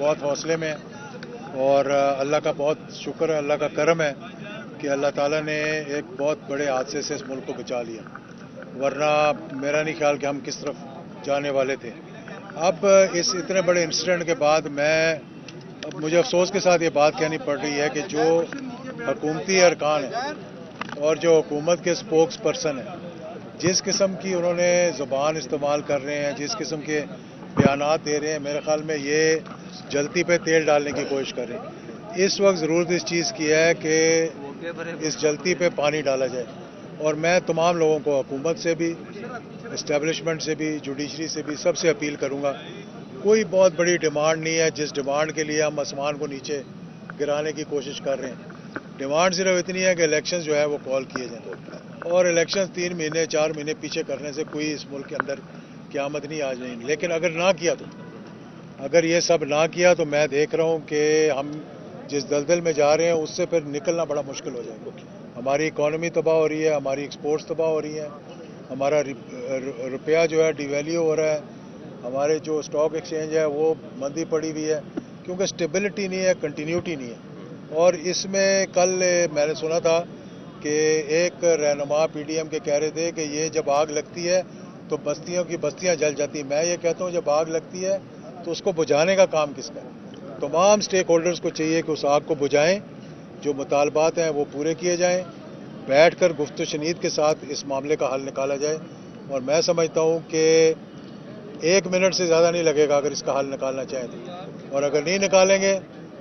बहुत हौसले में हैं और अल्लाह का बहुत शुक्र है, अल्लाह का करम है कि अल्लाह ताला ने एक बहुत बड़े हादसे से इस मुल्क को बचा लिया, वरना मेरा नहीं ख्याल कि हम किस तरफ जाने वाले थे। अब इस इतने बड़े इंसिडेंट के बाद मुझे अफसोस के साथ ये बात कहनी पड़ रही है कि जो हुकूमती अरकान है और जो हुकूमत के स्पोक्स पर्सन हैं, जिस किस्म की उन्होंने ज़ुबान इस्तेमाल कर रहे हैं, जिस किस्म के बयानात दे रहे हैं, मेरे ख्याल में ये जलती पे तेल डालने की कोशिश कर रहे हैं। इस वक्त ज़रूरत इस चीज़ की है कि इस जलती पे पानी डाला जाए और मैं तमाम लोगों को, हुकूमत से भी, इस्टेब्लिशमेंट से भी, जुडिशरी से भी, सबसे अपील करूँगा, कोई बहुत बड़ी डिमांड नहीं है जिस डिमांड के लिए हम आसमान को नीचे गिराने की कोशिश कर रहे हैं। डिमांड सिर्फ इतनी है कि इलेक्शंस जो है वो कॉल किए जाएं और इलेक्शंस 3 महीने 4 महीने पीछे करने से कोई इस मुल्क के अंदर क़यामत नहीं आ जाएगी। लेकिन अगर ना किया तो, अगर ये सब ना किया तो मैं देख रहा हूँ कि हम जिस दलदल में जा रहे हैं उससे फिर निकलना बड़ा मुश्किल हो जाएगा। हमारी इकॉनमी तबाह हो रही है, हमारी एक्सपोर्ट्स तबाह हो रही हैं, हमारा रुपया जो है डिवैल्यू हो रहा है, हमारे जो स्टॉक एक्सचेंज है वो मंदी पड़ी हुई है, क्योंकि स्टेबिलिटी नहीं है, कंटिन्यूटी नहीं है। और इसमें कल मैंने सुना था कि एक रहनुमा पीडीएम के कह रहे थे कि ये जब आग लगती है तो बस्तियों की बस्तियां जल जाती हैं। मैं ये कहता हूँ जब आग लगती है तो उसको बुझाने का काम किसका है? तमाम स्टेक होल्डर्स को चाहिए कि उस आग को बुझाएं, जो मुतालबात हैं वो पूरे किए जाएं, बैठ कर गुफ्त शनीद के साथ इस मामले का हल निकाला जाए। और मैं समझता हूँ कि 1 मिनट से ज़्यादा नहीं लगेगा अगर इसका हल निकालना चाहें तो, और अगर नहीं निकालेंगे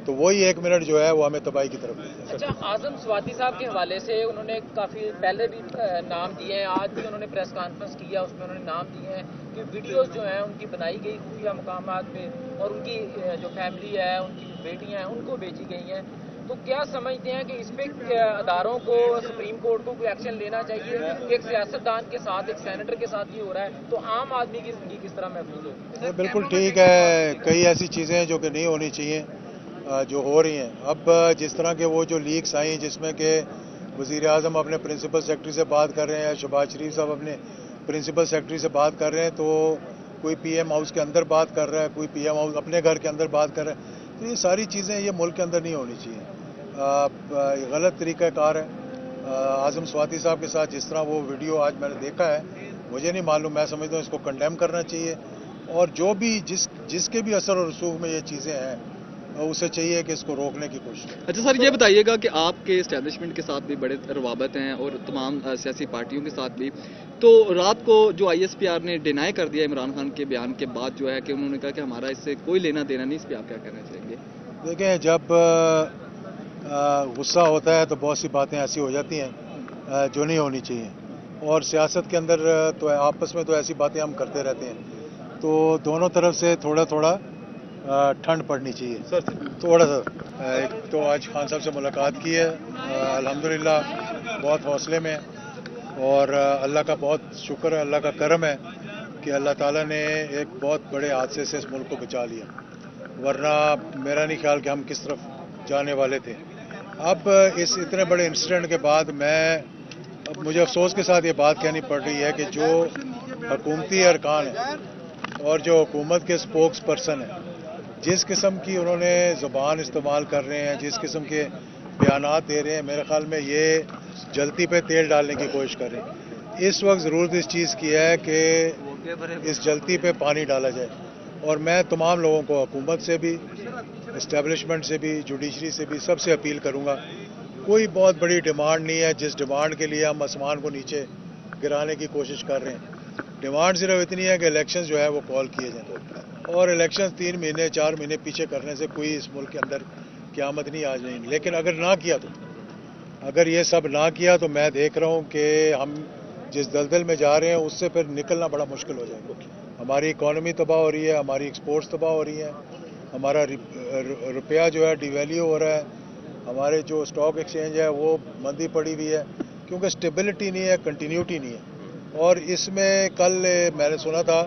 तो वही 1 मिनट जो है वो हमें तबाही की तरफ ले जाए। अच्छा, आजम स्वाति साहब के हवाले से उन्होंने काफ़ी पहले भी नाम दिए हैं, आज भी उन्होंने प्रेस कॉन्फ्रेंस किया, उसमें उन्होंने नाम दिए हैं कि वीडियोस जो हैं उनकी बनाई गई खुफिया मकामात पे और उनकी जो फैमिली है, उनकी बेटियां हैं, उनको भेजी गई हैं। तो क्या समझते हैं कि इस पे अदारों को, सुप्रीम कोर्ट को कोई एक्शन लेना चाहिए? एक सियासतदान के साथ, एक सेनेटर के साथ ये हो रहा है तो आम आदमी की जिंदगी किस तरह महफूज होगी? बिल्कुल ठीक है, कई ऐसी चीज़ें हैं जो कि नहीं होनी चाहिए जो हो रही हैं। अब जिस तरह के वो जो लीक्स आई जिसमें कि वज़ीर आज़म अपने प्रिंसिपल सेक्रेटरी से बात कर रहे हैं, शहबाज शरीफ साहब अपने प्रिंसिपल सेक्रेटरी से बात कर रहे हैं, तो कोई पीएम हाउस के अंदर बात कर रहा है, कोई पीएम हाउस अपने घर के अंदर बात कर रहा है। तो ये सारी चीज़ें ये मुल्क के अंदर नहीं होनी चाहिए, गलत तरीक़ाकार है। आज़म स्वाति साहब के साथ जिस तरह वो वीडियो आज मैंने देखा है, मुझे नहीं मालूम, मैं समझता हूँ इसको कंडेम करना चाहिए और जो भी जिसके भी असर और रसूख में ये चीज़ें हैं उसे चाहिए कि इसको रोकने की कोशिश। अच्छा सर, ये बताइएगा कि आपके इस्टेब्लिशमेंट के साथ भी बड़े रवाबत हैं और तमाम सियासी पार्टियों के साथ भी, तो रात को जो आईएसपीआर ने डिनाई कर दिया इमरान खान के बयान के बाद जो है कि उन्होंने कहा कि हमारा इससे कोई लेना देना नहीं, इस पर आप क्या कहना चाहेंगे? देखें, जब गुस्सा होता है तो बहुत सी बातें ऐसी हो जाती हैं जो नहीं होनी चाहिए, और सियासत के अंदर तो आपस में तो ऐसी बातें हम करते रहते हैं, तो दोनों तरफ से थोड़ा थोड़ा ठंड पड़नी चाहिए सर, थोड़ा सा। एक तो आज खान साहब से मुलाकात की है, अल्हम्दुलिल्लाह बहुत हौसले में हैं और अल्लाह का बहुत शुक्र है, अल्लाह का करम है कि अल्लाह ताला ने एक बहुत बड़े हादसे से इस मुल्क को बचा लिया, वरना मेरा नहीं ख्याल कि हम किस तरफ जाने वाले थे। अब इस इतने बड़े इंसिडेंट के बाद मुझे अफसोस के साथ ये बात कहनी पड़ रही है कि जो हुकूमती अरकान है और जो हुकूमत के स्पोक्स पर्सन हैं, जिस किस्म की उन्होंने ज़ुबान इस्तेमाल कर रहे हैं, जिस किस्म के बयानात दे रहे हैं, मेरे ख्याल में ये जलती पे तेल डालने की कोशिश कर रहे हैं। इस वक्त ज़रूरत इस चीज़ की है कि इस जलती पे पानी डाला जाए और मैं तमाम लोगों को, हुकूमत से भी, इस्टेब्लिशमेंट से भी, जुडिशरी से भी, सबसे अपील करूँगा, कोई बहुत बड़ी डिमांड नहीं है जिस डिमांड के लिए हम आसमान को नीचे गिराने की कोशिश कर रहे हैं। डिमांड सिर्फ इतनी है कि इलेक्शंस जो है वो कॉल किए जाएं और इलेक्शंस 3 महीने 4 महीने पीछे करने से कोई इस मुल्क के अंदर क़यामत नहीं आ जाएगी। लेकिन अगर ना किया तो, अगर ये सब ना किया तो मैं देख रहा हूँ कि हम जिस दलदल में जा रहे हैं उससे फिर निकलना बड़ा मुश्किल हो जाएगा। हमारी इकॉनमी तबाह हो रही है, हमारी एक्सपोर्ट्स तबाह हो रही हैं, हमारा रुपया जो है डिवैल्यू हो रहा है, हमारे जो स्टॉक एक्सचेंज है वो मंदी पड़ी हुई है, क्योंकि स्टेबिलिटी नहीं है, कंटिन्यूटी नहीं है। और इसमें कल मैंने सुना था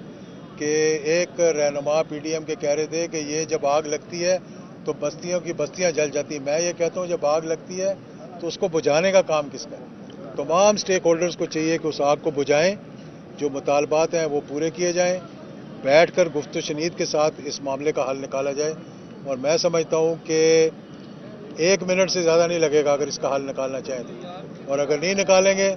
कि एक रहनुमा पीडीएम के कह रहे थे कि ये जब आग लगती है तो बस्तियों की बस्तियां जल जाती हैं। मैं ये कहता हूँ जब आग लगती है तो उसको बुझाने का काम किसका है? तमाम स्टेक होल्डर्स को चाहिए कि उस आग को बुझाएं, जो मुतालबात हैं वो पूरे किए जाएं, बैठ कर गुफ्त शनीद के साथ इस मामले का हल निकाला जाए। और मैं समझता हूँ कि 1 मिनट से ज़्यादा नहीं लगेगा अगर इसका हल निकालना चाहें तो, और अगर नहीं निकालेंगे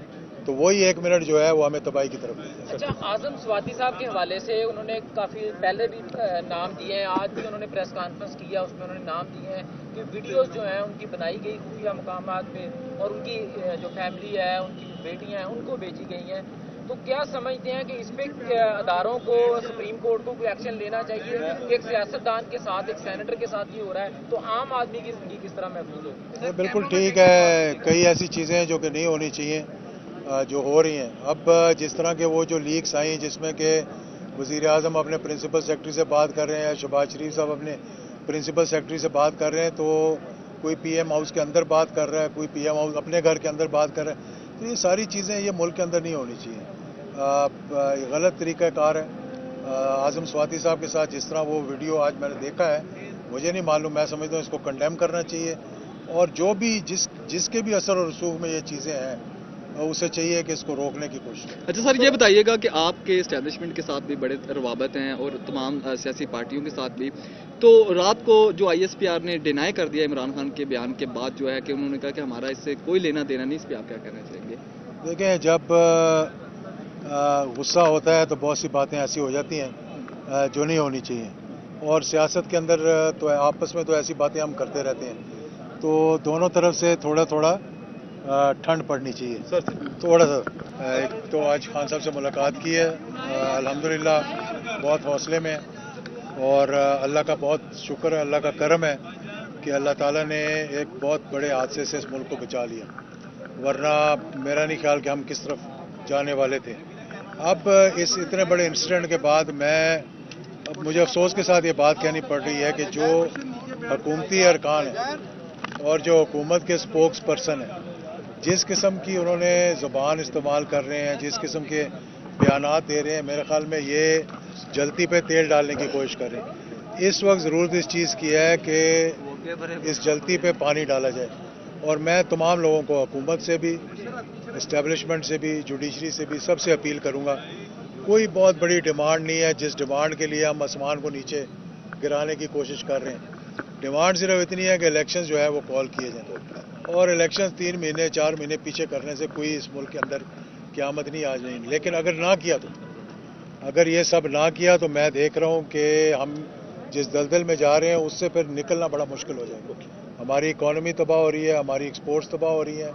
तो वही 1 मिनट जो है वो हमें तबाही की तरफ ले जाएगा। अच्छा, आजम स्वाति साहब के हवाले से उन्होंने काफ़ी पहले भी नाम दिए हैं, आज भी उन्होंने प्रेस कॉन्फ्रेंस किया, उसमें उन्होंने नाम दिए हैं कि वीडियोस जो हैं उनकी बनाई गई खुफिया मकामात पे और उनकी जो फैमिली है, उनकी बेटियां हैं, उनको भेजी गई हैं। तो क्या समझते हैं कि इस पे अदारों को, सुप्रीम कोर्ट को कोई एक्शन लेना चाहिए? एक सियासतदान के साथ, एक सेनेटर के साथ ही हो रहा है, तो आम आदमी की जिंदगी किस तरह महफूज होगी? बिल्कुल ठीक है, कई ऐसी चीज़ें हैं जो कि नहीं होनी चाहिए जो हो रही हैं। अब जिस तरह के वो जो लीक्स आई जिसमें कि वज़ीर आज़म अपने प्रिंसिपल सेक्रेटरी से बात कर रहे हैं, शहबाज शरीफ साहब अपने प्रिंसिपल सेक्रेटरी से बात कर रहे हैं, तो कोई पीएम हाउस के अंदर बात कर रहा है, कोई पीएम हाउस अपने घर के अंदर बात कर रहा है, तो ये सारी चीज़ें ये मुल्क के अंदर नहीं होनी चाहिए। गलत तरीक़ाकार है। आज़म स्वाति साहब के साथ जिस तरह वो वीडियो आज मैंने देखा है, मुझे नहीं मालूम, मैं समझता हूँ इसको कंडेम करना चाहिए, और जो भी जिसके भी असर और रसूख में ये चीज़ें हैं उसे चाहिए कि इसको रोकने की कोशिश करें। अच्छा सर, ये बताइएगा कि आपके इस्टेब्लिशमेंट के साथ भी बड़े रवाबत हैं और तमाम सियासी पार्टियों के साथ भी, तो रात को जो ISPR ने डिनाई कर दिया इमरान खान के बयान के बाद जो है कि उन्होंने कहा कि हमारा इससे कोई लेना देना नहीं, इस पर आप क्या कहना चाहेंगे? देखें, जब गुस्सा होता है तो बहुत सी बातें ऐसी हो जाती हैं जो नहीं होनी चाहिए, और सियासत के अंदर तो आपस में तो ऐसी बातें हम करते रहते हैं, तो दोनों तरफ से थोड़ा थोड़ा ठंड पड़नी चाहिए। सर थोड़ा सा एक तो आज खान साहब से मुलाकात की है, अल्हम्दुलिल्लाह बहुत हौसले में, और अल्लाह का बहुत शुक्र है, अल्लाह का करम है कि अल्लाह ताला ने एक बहुत बड़े हादसे से इस मुल्क को बचा लिया, वरना मेरा नहीं ख्याल कि हम किस तरफ जाने वाले थे। अब इस इतने बड़े इंसिडेंट के बाद अब मुझे अफसोस के साथ ये बात कहनी पड़ रही है कि जो हुकूमती अरकान है और जो हुकूमत के स्पोक्स पर्सन है, जिस किस्म की उन्होंने ज़ुबान इस्तेमाल कर रहे हैं, जिस किस्म के बयानात दे रहे हैं, मेरे ख्याल में ये जलती पे तेल डालने की कोशिश कर रहे हैं। इस वक्त ज़रूरत इस चीज़ की है कि इस जलती पे पानी डाला जाए, और मैं तमाम लोगों को, हुकूमत से भी, इस्टेब्लिशमेंट से भी, जुडिशरी से भी, सबसे अपील करूँगा, कोई बहुत बड़ी डिमांड नहीं है जिस डिमांड के लिए हम आसमान को नीचे गिराने की कोशिश कर रहे हैं। डिमांड सिर्फ इतनी है कि इलेक्शन जो है वो कॉल किए जाएं, और इलेक्शन 3 महीने 4 महीने पीछे करने से कोई इस मुल्क के अंदर क़यामत नहीं आ जाएगी। लेकिन अगर ना किया तो, अगर ये सब ना किया तो मैं देख रहा हूँ कि हम जिस दलदल में जा रहे हैं उससे फिर निकलना बड़ा मुश्किल हो जाएगा। हमारी इकॉनमी तबाह हो रही है, हमारी एक्सपोर्ट्स तबाह हो रही हैं,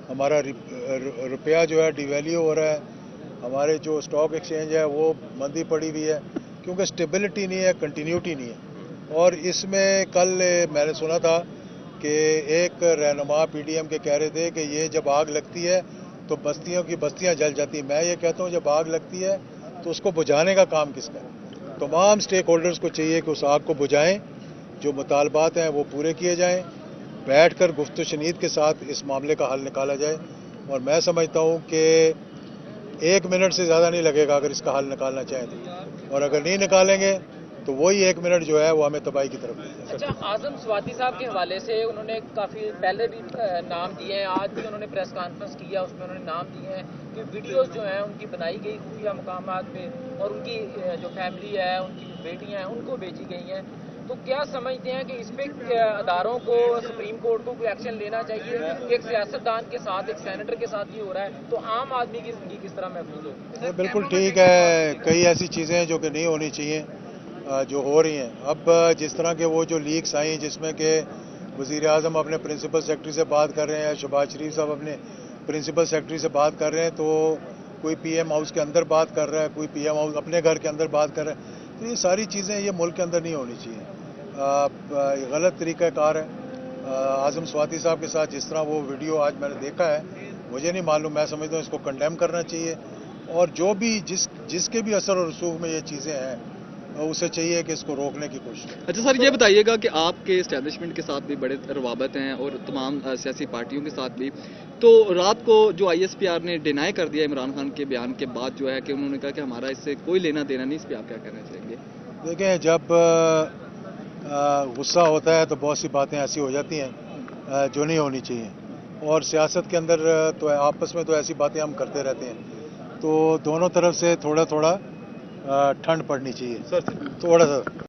हमारा रुपया जो है डिवैल्यू हो रहा है, हमारे जो स्टॉक एक्सचेंज है वो मंदी पड़ी हुई है, क्योंकि स्टेबिलिटी नहीं है, कंटिन्यूटी नहीं है। और इसमें कल मैंने सुना था कि एक रहनुमा PDM के कह रहे थे कि ये जब आग लगती है तो बस्तियों की बस्तियां जल जाती हैं। मैं ये कहता हूँ जब आग लगती है तो उसको बुझाने का काम किसका है? तमाम स्टेक होल्डर्स को चाहिए कि उस आग को बुझाएं, जो मुतालबात हैं वो पूरे किए जाएं, बैठकर गुफ्त शनीद के साथ इस मामले का हल निकाला जाए, और मैं समझता हूँ कि 1 मिनट से ज़्यादा नहीं लगेगा अगर इसका हल निकालना चाहें तो, और अगर नहीं निकालेंगे तो वही 1 मिनट जो है वो हमें तबाही की तरफ ले जाएगा। अच्छा, आजम स्वाति साहब के हवाले से उन्होंने काफ़ी पहले भी नाम दिए हैं, आज भी उन्होंने प्रेस कॉन्फ्रेंस किया, उसमें उन्होंने नाम दिए हैं कि वीडियोस जो हैं उनकी बनाई गई खुफिया मकामात पे और उनकी जो फैमिली है, उनकी बेटियां हैं, उनको भेजी गई हैं। तो क्या समझते हैं कि इस पे अदारों को, सुप्रीम कोर्ट को कोई एक्शन लेना चाहिए? एक सियासतदान के साथ, एक सेनेटर के साथ ही हो रहा है, तो आम आदमी की जिंदगी किस तरह महफूज होगी? बिल्कुल ठीक है, कई ऐसी चीज़ें हैं जो कि नहीं होनी चाहिए जो हो रही हैं। अब जिस तरह के वो जो लीक्स आई जिसमें कि वज़ीर आज़म अपने प्रिंसिपल सेक्रेटरी से बात कर रहे हैं, शहबाज शरीफ साहब अपने प्रिंसिपल सेक्रेटरी से बात कर रहे हैं, तो कोई पीएम हाउस के अंदर बात कर रहा है, कोई पीएम हाउस अपने घर के अंदर बात कर रहा है, तो ये सारी चीज़ें ये मुल्क के अंदर नहीं होनी चाहिए। गलत तरीक़ाकार है। आज़म स्वाति साहब के साथ जिस तरह वो वीडियो आज मैंने देखा है, मुझे नहीं मालूम, मैं समझता हूँ इसको कंडेम करना चाहिए, और जो भी जिसके भी असर और रसूख में ये चीज़ें हैं उसे चाहिए कि इसको रोकने की कोशिश करें। अच्छा सर, ये बताइएगा कि आपके इस्टेब्लिशमेंट के साथ भी बड़े रवाबत हैं और तमाम सियासी पार्टियों के साथ भी, तो रात को जो ISPR ने डिनाई कर दिया इमरान खान के बयान के बाद जो है कि उन्होंने कहा कि हमारा इससे कोई लेना देना नहीं, इस पर आप क्या कहना चाहेंगे? देखें, जब गुस्सा होता है तो बहुत सी बातें ऐसी हो जाती हैं जो नहीं होनी चाहिए, और सियासत के अंदर तो आपस में तो ऐसी बातें हम करते रहते हैं, तो दोनों तरफ से थोड़ा थोड़ा ठंड पड़नी चाहिए। सर थोड़ा सा